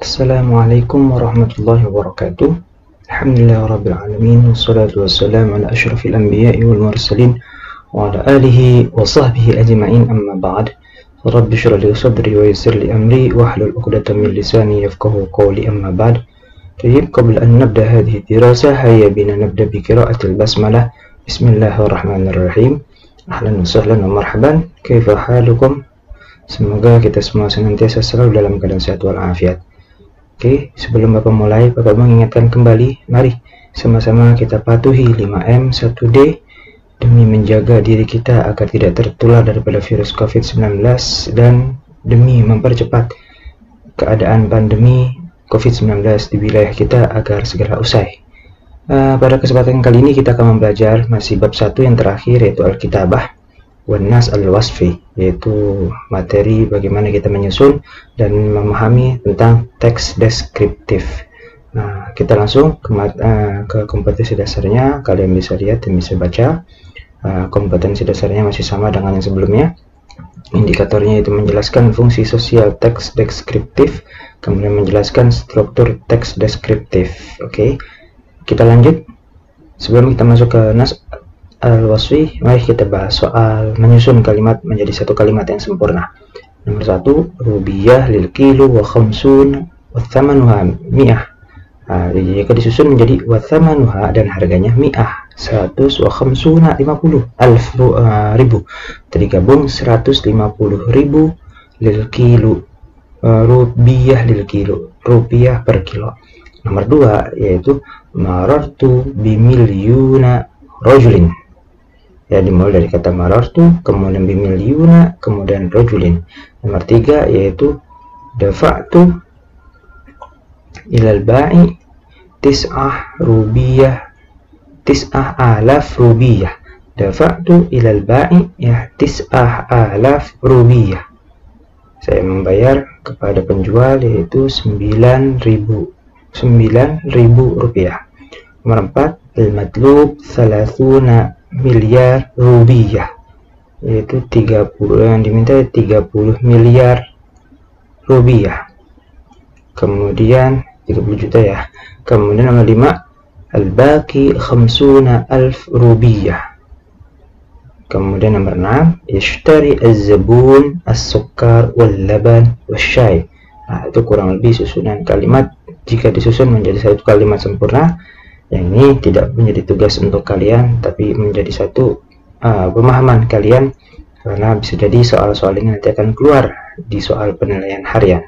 Assalamualaikum warahmatullahi wabarakatuh. Alhamdulillah rabbil alamin, wassalatu wassalamu ala asyrafil anbiya'i wal mursalin wa ala alihi wa sahbihi ajma'in, amma ba'd. Rabbi shrah li sadri wa yassir li amri wahlul 'uqdatam min lisani yafqahu qawli, amma ba'd. Tayyib, qabla an nabda hadhihi dirasah hayya bina nabda bi qira'atil basmalah. Bismillahirrahmanirrahim. Ahlan wa sahlan wa marhaban. Kaifa halukum? Semoga kita semua senantiasa selalu dalam keadaan sehat walafiat. Oke, sebelum Bapak mulai, Bapak mengingatkan kembali, mari sama-sama kita patuhi 5M 1D demi menjaga diri kita agar tidak tertular daripada virus COVID-19 dan demi mempercepat keadaan pandemi COVID-19 di wilayah kita agar segera usai. Pada kesempatan kali ini kita akan belajar masih bab 1 yang terakhir, yaitu Al-Kitabah Wan-Nas Al-Wasfi, yaitu materi bagaimana kita menyusun dan memahami tentang teks deskriptif. Nah, kita langsung ke kompetensi dasarnya. Kalian bisa lihat dan bisa baca. Kompetensi dasarnya masih sama dengan yang sebelumnya. Indikatornya itu menjelaskan fungsi sosial teks deskriptif, kemudian menjelaskan struktur teks deskriptif. Oke, kita lanjut. Sebelum kita masuk ke Nas Al-Wasfi, mari kita bahas soal menyusun kalimat menjadi satu kalimat yang sempurna. Nomor 1, rubiyah lil kilo wa khamsun wa thamanuha mi'ah. Jadi jika disusun menjadi wa thamanuha dan harganya mi'ah, 100, wa khamsuna 50, ribu, tergabung 150.000 lil kilo, rubiyah lil kilo, rupiah per kilo. Nomor 2 yaitu marartu bimilyuna rajulin. Ya, dimulai dari kata marartu, kemudian bimilyuna, kemudian rajulin. Nomor 3 yaitu dafa'tu ilal ba'i tis'ah alaf rubiyah. Dafa'tu ilal ba'i ya tis'ah alaf rubiyah. Saya membayar kepada penjual yaitu 9.000 rupiah. Nomor 4, al-matlub 30 miliar rupiah, yaitu 30, yang diminta 30 miliar rupiah. Kemudian 30 juta ya. Kemudian nomor 5, al-baqi 50.000 rupiah. Kemudian nomor 6, yashtari az-zabun as-sukkar wal-laban wasyai. Nah, itu kurang lebih susunan kalimat jika disusun menjadi satu kalimat sempurna. Yang ini tidak menjadi tugas untuk kalian, tapi menjadi satu pemahaman kalian, karena bisa jadi soal-soal ini nanti akan keluar di soal penilaian harian.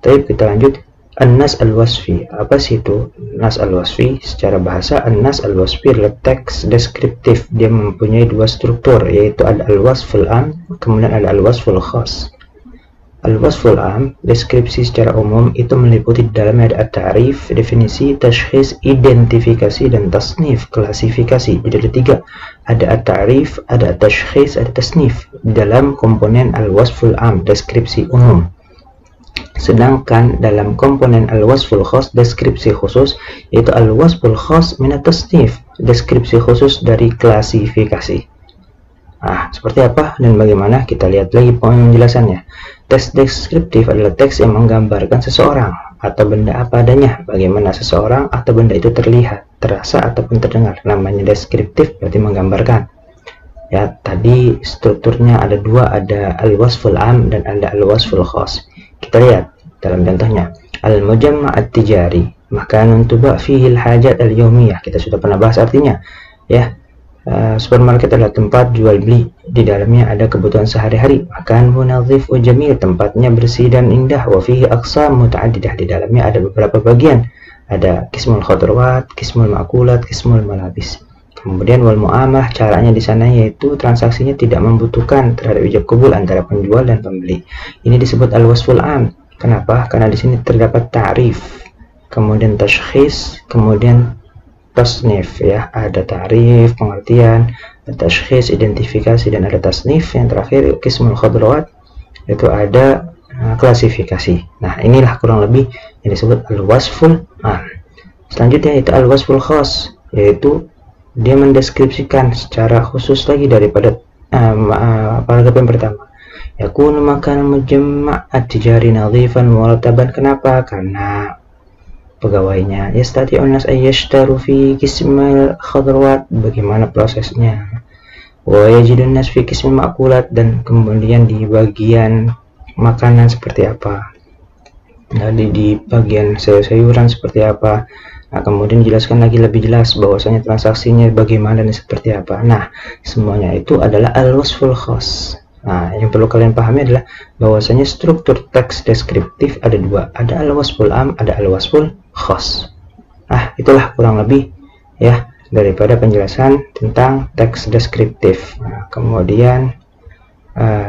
Tapi kita lanjut. An-Nas Al-Wasfi, apa sih itu Nas Al-Wasfi? Secara bahasa, An-Nas Al-Wasfi adalah teks deskriptif. Dia mempunyai dua struktur, yaitu ada Al-Wasful Am, kemudian ada Al-Wasful Khas. Al-Wasful Am, deskripsi secara umum, itu meliputi di dalamnya ada ta'rif, definisi, tashkhis, identifikasi, dan tasnif, klasifikasi. Jadi ada 3, ada ta'rif, ada tashkhis, ada tasnif di dalam komponen Al-Wasful Am, deskripsi umum. Sedangkan dalam komponen Al-Wasful Khas, deskripsi khusus, yaitu Al-Wasful Khas minat tasnif, deskripsi khusus dari klasifikasi. Nah, seperti apa dan bagaimana? Kita lihat lagi poin penjelasannya. Teks deskriptif adalah teks yang menggambarkan seseorang atau benda apa adanya, bagaimana seseorang atau benda itu terlihat, terasa, ataupun terdengar. Namanya deskriptif berarti menggambarkan. Ya, tadi strukturnya ada 2, ada al-wasful am dan ada al-wasful khas. Kita lihat dalam contohnya. Al-mujamma' at-tijari, makanun tuba' fihi al-hajat al-yawmiyah. Kita sudah pernah bahas artinya. Ya. Supermarket adalah tempat jual beli, di dalamnya ada kebutuhan sehari-hari. Makan munadhif wa jamil, tempatnya bersih dan indah. Wa fihi aqsam muta'addidah, di dalamnya ada beberapa bagian. Ada qismul khudrawat, qismul ma'kulat, qismul malabis. Kemudian wal mu'amah, caranya di sana yaitu transaksinya tidak membutuhkan terhadap ijab qabul antara penjual dan pembeli. Ini disebut al-wasful am. Kenapa? Karena di sini terdapat ta'rif, kemudian tashkhis, kemudian tasnif, ya, ada ta'rif, pengertian, ada tashkhis, identifikasi, dan ada tasnif. Yang terakhir qismul khudrawat, yaitu ada klasifikasi. Nah, inilah kurang lebih yang disebut al-wasful am. Selanjutnya itu al-wasful khas, yaitu dia mendeskripsikan secara khusus lagi daripada paragraf yang pertama, Yakunu makan mujamma' at-tijari nadhifan murattaban. Kenapa? Karena pegawainya yastati'un nas ay yashtaru fi qismil khadrawat, bagaimana prosesnya, wa yajidun nas fi qismil ma'kulat, dan kemudian di bagian makanan seperti apa, di bagian sayur-sayuran seperti apa. Nah, kemudian dijelaskan lagi lebih jelas bahwasanya transaksinya bagaimana dan seperti apa. Nah, semuanya itu adalah al-wasful khas. Nah, yang perlu kalian pahami adalah bahwasanya struktur teks deskriptif ada dua, ada al-wasful am, ada al-wasful khas. Nah, itulah kurang lebih ya daripada penjelasan tentang teks deskriptif. Nah, kemudian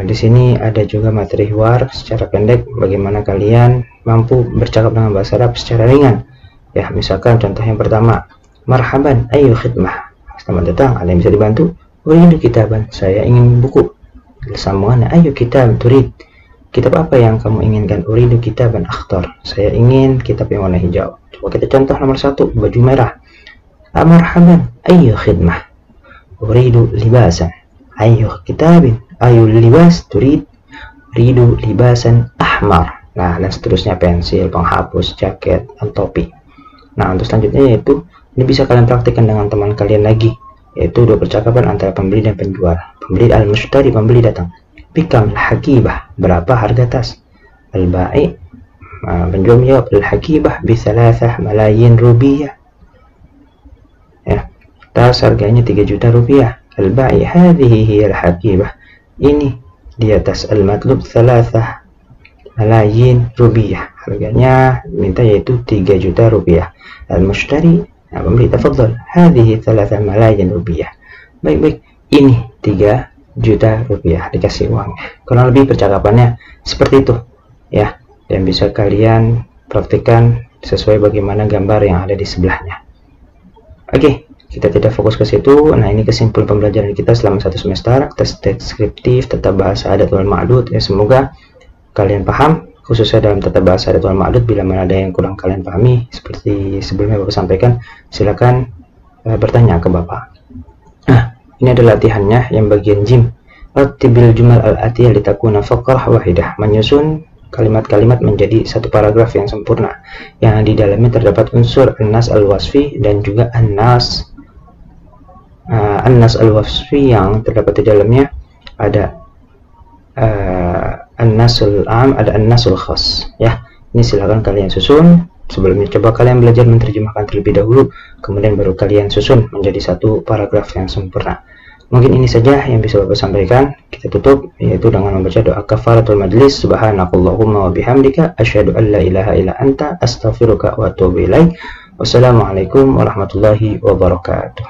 di sini ada juga materi hiwar secara pendek, bagaimana kalian mampu bercakap dengan bahasa Arab secara ringan. Ya, misalkan contoh yang pertama, marhaban ayu khidmah, selamat datang, ada yang bisa dibantu? Uridu kitaban, saya ingin buku. Sambungannya, ayu kitab turid, kitab apa yang kamu inginkan? Uridu kitaban akhtar, saya ingin kitab yang warna hijau. Coba kita contoh nomor 1, baju merah. Marhaban ayu khidmah, uridu libasan. Ayu kitabin, ayu libas turid, uridu libasan ahmar. Nah, dan seterusnya, pensil, penghapus, jaket, dan topi. Nah, untuk selanjutnya yaitu ini bisa kalian praktikkan dengan teman kalian lagi, yaitu dua percakapan antara pembeli dan penjual. Pembeli al-mushtari, pembeli datang. Bikam al-hakibah, berapa harga tas? Al-ba'i, penjual menjawab, al-hakibah bi 3 malayin rupiah. Ya, tas harganya 3 juta rupiah. Al-ba'i, hadhihi hiya al-hakibah, ini dia tas. Al-matlub 3 malayin rupiah, harganya minta yaitu 3 juta rupiah. Al-mushtari, nah, pembeli, tafadhal, hadhihi 3 malayin rupiah. Baik, ini 3 juta rupiah, dikasih uangnya. Kurang lebih percakapannya seperti itu ya, dan bisa kalian praktikkan sesuai bagaimana gambar yang ada di sebelahnya. Oke, kita tidak fokus ke situ. Nah, ini kesimpulan pembelajaran kita selama 1 semester tes deskriptif tata bahasa adat wal ma'dud ya. Semoga kalian paham, khususnya dalam tata bahasa adat wal ma'dud. Bila mana ada yang kurang kalian pahami seperti sebelumnya Bapak sampaikan, silakan bertanya ke Bapak. Nah, ini adalah latihannya yang bagian jim. Rattibil jumal al-atiyah litakuna faqrah wahidah, menyusun kalimat-kalimat menjadi satu paragraf yang sempurna, yang di dalamnya terdapat unsur an-nas al-wasfi dan juga an-nas al-wasfi, yang terdapat di dalamnya ada an-nasul am, ada an-nasul khas ya. Ini silakan kalian susun. Sebelumnya coba kalian belajar menerjemahkan terlebih dahulu, kemudian baru kalian susun menjadi satu paragraf yang sempurna. Mungkin ini saja yang bisa Bapak sampaikan. Kita tutup yaitu dengan membaca doa kafaratul majlis. Subhanakallahumma wa bihamdika asyhadu an la ilaha illa anta astaghfiruka wa atubu ilaik. Wassalamualaikum warahmatullahi wabarakatuh.